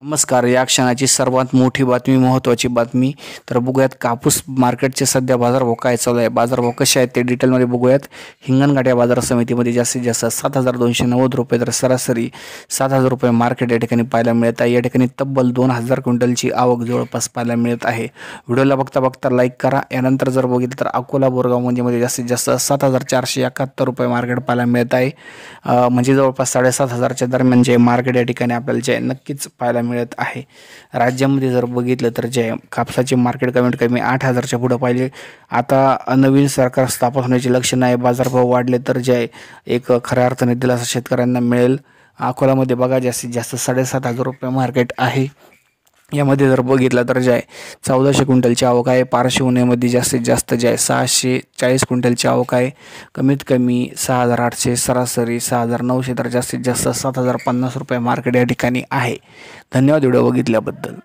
नमस्कार. या क्षणाची सर्वात मोठी बातमी, महत्त्वाची बातमी. तर बघूयात कापूस मार्केटचे सध्या बाजारभाव काय चालू आहे, बाजारभाव कसे आहेत ते डिटेलमध्ये बघूयात. हिंगणघाट या बाजार समितीमध्ये जास्तीत जास्त 7,290 रुपये तर सरासरी 7,000 रुपये मार्केट या ठिकाणी पाहायला मिळत आहे. या ठिकाणी तब्बल 2,000 क्विंटलची आवक जवळपास पाहायला मिळत आहे. व्हिडिओला बघता लाईक करा. यानंतर जर बघितलं तर अकोला बोरगाव मध्ये जास्तीत जास्त 7,471 रुपये मार्केट पाहायला मिळत आहे. म्हणजे जवळपास 7,500च्या दरम्यान जे मार्केट या ठिकाणी आपल्याला जे नक्कीच पाहायला मिळत आहे. राज्यामध्ये जर बघितलं तर जे कापसाचे मार्केट कमीत कमी 8,000च्या पुढे पाहिले. आता नवीन सरकार स्थापन होण्याची लक्षणं आहे. बाजारभाव वाढले तर जे एक खऱ्या अर्थाने दिलासा शेतकऱ्यांना मिळेल. अकोलामध्ये बघा जास्तीत जास्त 7,500 रुपये मार्केट आहे. यामध्ये जर बघितलं तर जे आहे 1,400 क्विंटलची आवक आहे. पारशी उन्हामध्ये जास्तीत जास्त जे आहे 640 क्विंटलची आवक आहे. कमीत कमी 6,800, सरासरी 6,900 तर जास्तीत जास्त 7,050 रुपये मार्केट या ठिकाणी आहे. धन्यवाद व्हिडिओ बघितल्याबद्दल.